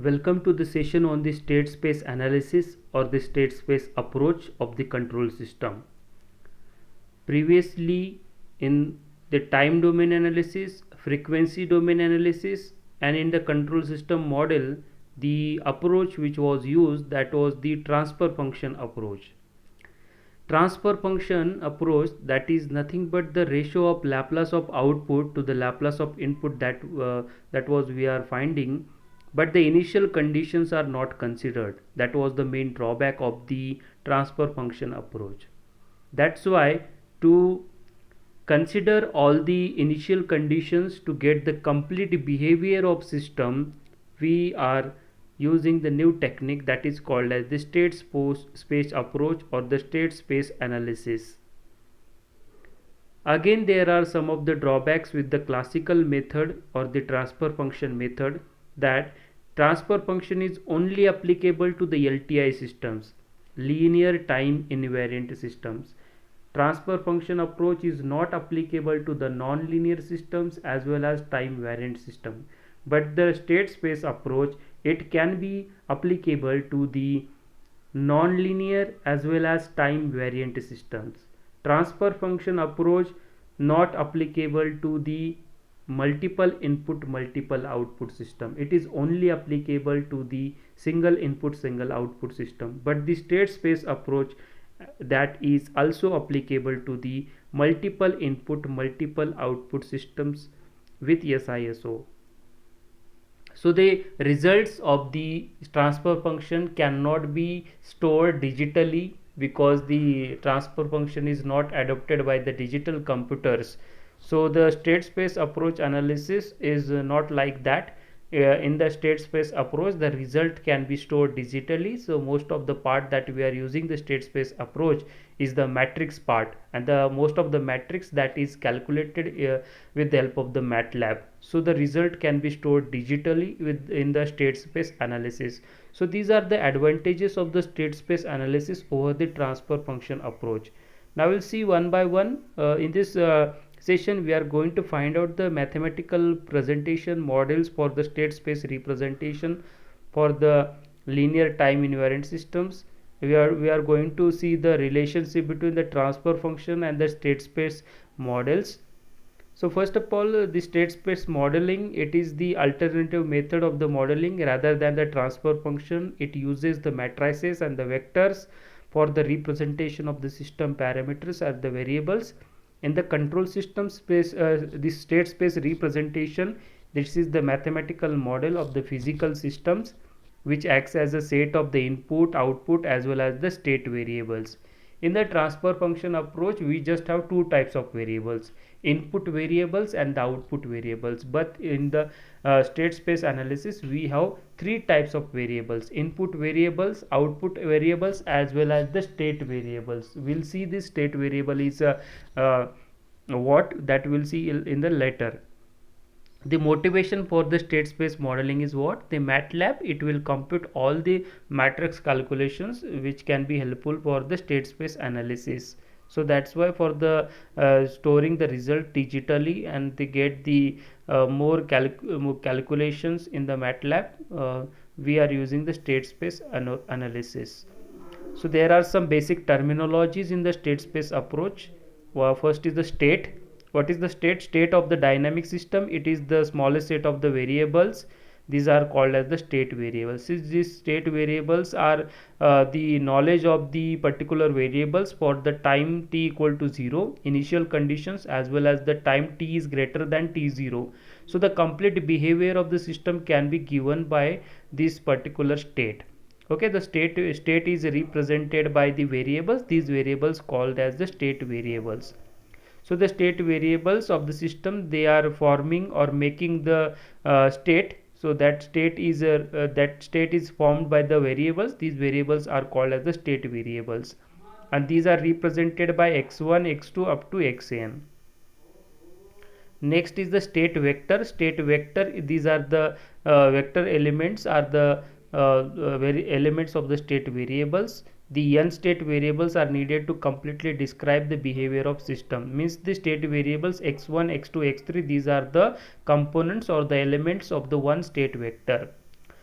Welcome to the session on the state space analysis or the state space approach of the control system. Previously, in the time domain analysis, frequency domain analysis, and in the control system model, the approach which was used, that was the transfer function approach. Transfer function approach, that is nothing but the ratio of Laplace of output to the Laplace of input that was we are finding, but the initial conditions are not considered. That was the main drawback of the transfer function approach. That's why, to consider all the initial conditions to get the complete behavior of system, we are using the new technique that is called as the state space approach or the state space analysis. Again, there are some of the drawbacks with the classical method or the transfer function method, that transfer function is only applicable to the LTI systems, linear time invariant systems. Transfer function approach is not applicable to the non-linear systems as well as time variant system. But the state space approach, it can be applicable to the non-linear as well as time variant systems. Transfer function approach not applicable to the multiple input multiple output system. It is only applicable to the single input single output system. But the state space approach, that is also applicable to the multiple input multiple output systems with SISO. So the results of the transfer function cannot be stored digitally because the transfer function is not adopted by the digital computers. So the state space approach analysis is not like that. In the state space approach, the result can be stored digitally. So most of the part that we are using the state space approach is the matrix part, and the most of the matrix that is calculated with the help of the MATLAB. So the result can be stored digitally within the state space analysis. So these are the advantages of the state space analysis over the transfer function approach. Now we'll see one by one. In this session, we are going to find out the mathematical presentation models for the state space representation for the linear time invariant systems. We are going to see the relationship between the transfer function and the state space models. So first of all, the state space modeling, it is the alternative method of the modeling rather than the transfer function. It uses the matrices and the vectors for the representation of the system parameters as the variables. In the control system space, the state space representation, this is the mathematical model of the physical systems which acts as a set of the input output as well as the state variables. In the transfer function approach, we just have two types of variables, input variables and the output variables. But in the state space analysis, we have three types of variables, input variables, output variables as well as the state variables. We'll see this state variable is what, that we'll see in the later. The motivation for the state space modeling is what? The MATLAB, it will compute all the matrix calculations which can be helpful for the state space analysis. So that's why for the storing the result digitally and they get the more calculations in the MATLAB, we are using the state space analysis. So there are some basic terminologies in the state space approach. First is the state. What is the state? State of the dynamic system, it is the smallest set of the variables. These are called as the state variables. Since these state variables are the knowledge of the particular variables for the time t equal to 0, initial conditions, as well as the time t is greater than t0. So the complete behavior of the system can be given by this particular state. Okay, the state is represented by the variables. These variables called as the state variables. So the state variables of the system, they are forming or making the state. So that state is formed by the variables. These variables are called as the state variables, and these are represented by x1 x2 up to xn. Next is the state vector. State vector, these are the vector elements, are the elements of the state variables. The n state variables are needed to completely describe the behavior of system. Means the state variables x1 x2 x3, these are the components or the elements of the one state vector.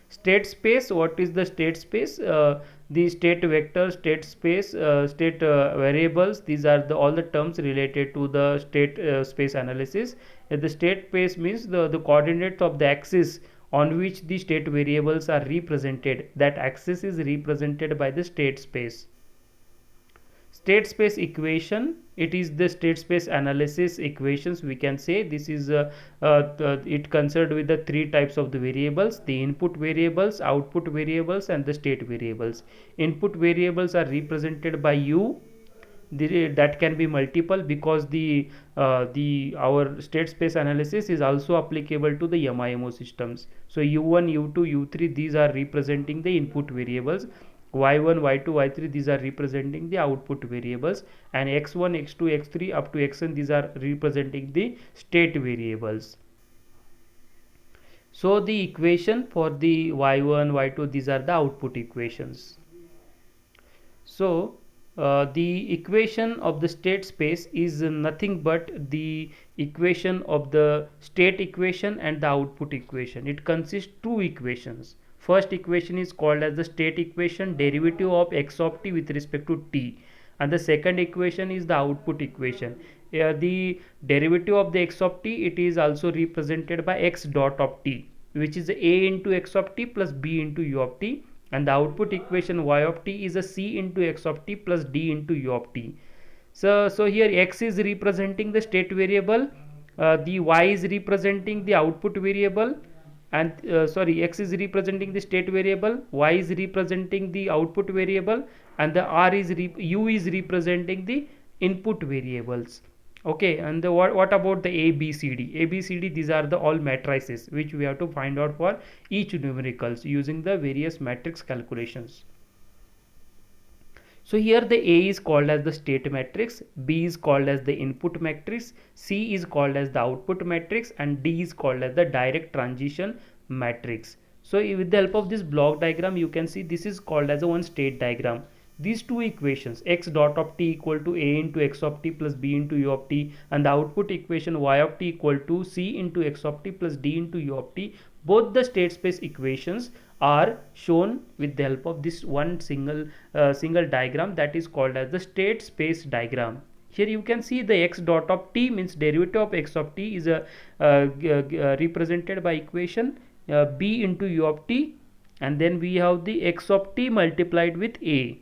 State space, what is the state space? The state vector, state space, state variables, these are all the terms related to the state space analysis. The state space means the coordinates of the axis on which the state variables are represented. That axis is represented by the state space. State space equation, it is the state space analysis equations, we can say. This is it concerned with the three types of the variables: the input variables, output variables, and the state variables. Input variables are represented by u. That can be multiple, because the our state space analysis is also applicable to the MIMO systems. So u1, u2, u3, these are representing the input variables. y1, y2, y3, these are representing the output variables, and x1, x2, x3 up to xn, these are representing the state variables. So the equation for the y1, y2, these are the output equations. So the equation of the state space is nothing but the equation of the state equation and the output equation. It consists two equations. First equation is called as the state equation, derivative of x of t with respect to t, and the second equation is the output equation. The derivative of the x of t, it is also represented by x dot of t, which is a into x of t plus b into u of t, and the output equation y of t is a c into x of t plus d into u of t. So here x is representing the state variable, the y is representing the output variable, and x is representing the state variable, y is representing the output variable, and the u is representing the input variables. Okay, and what about the a b c d, these are the all matrices which we have to find out for each numericals using the various matrix calculations. So here the A is called as the state matrix, B is called as the input matrix, C is called as the output matrix, and D is called as the direct transition matrix. So with the help of this block diagram, you can see this is called as a one state diagram. These two equations, x dot of t equal to a into x of t plus b into u of t, and the output equation y of t equal to c into x of t plus d into u of t, both the state space equations are shown with the help of this one single diagram, that is called as the state space diagram. Here you can see the x dot of t means derivative of x of t is represented by equation b into u of t, and then we have the x of t multiplied with a.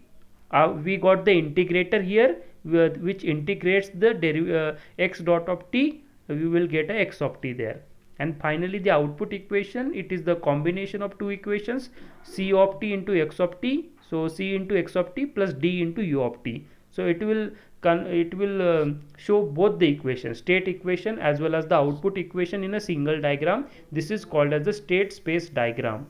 We got the integrator here which integrates the x dot of t, we will get a x of t there. And finally the output equation, it is the combination of two equations, c of t into x of t, so c into x of t plus d into u of t. So it will show both the equations, state equation as well as the output equation, in a single diagram. This is called as the state space diagram.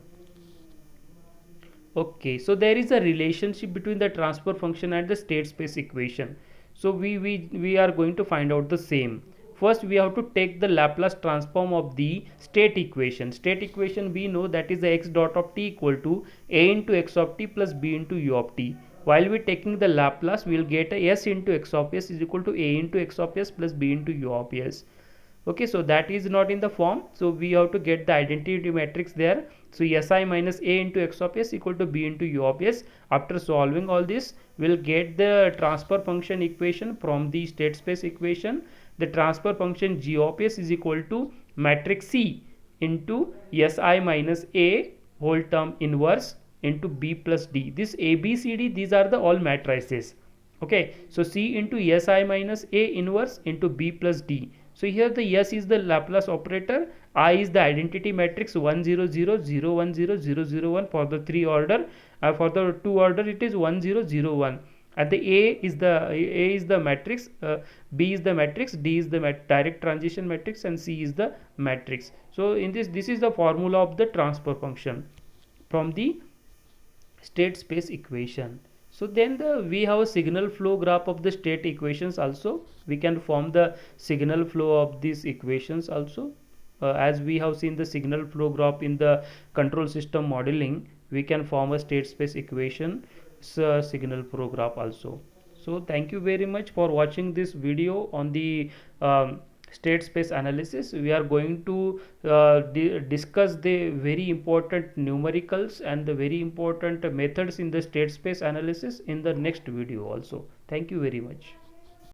Okay, so there is a relationship between the transfer function and the state space equation. So we are going to find out the same. First we have to take the Laplace transform of the state equation. State equation we know that is the x dot of t equal to a into x of t plus b into u of t. While we taking the Laplace, we will get a s into x of s is equal to a into x of s plus b into u of s. Okay, so that is not in the form, so we have to get the identity matrix there. So si minus a into x of s equal to b into u of s. After solving all this, we'll get the transfer function equation from the state space equation. The transfer function g of s is equal to matrix C into si minus a whole term inverse into b plus d. This a b c d, these are the all matrices. Okay, so C into si minus a inverse into b plus d. So here the S is the Laplace operator, I is the identity matrix 1 0 0 0 1 0 0 0 1 for the 3 order, for the 2 order it is 1 0 0 1. And the A is the matrix, B is the matrix, D is the direct transition matrix, and C is the matrix. So in this is the formula of the transfer function from the state space equation. So then we have a signal flow graph of the state equations also. We can form the signal flow of these equations also. As we have seen the signal flow graph in the control system modeling, we can form a state space equation signal flow graph also. So thank you very much for watching this video on the state space analysis. We are going to discuss the very important numericals and the very important methods in the state space analysis in the next video also. Thank you very much.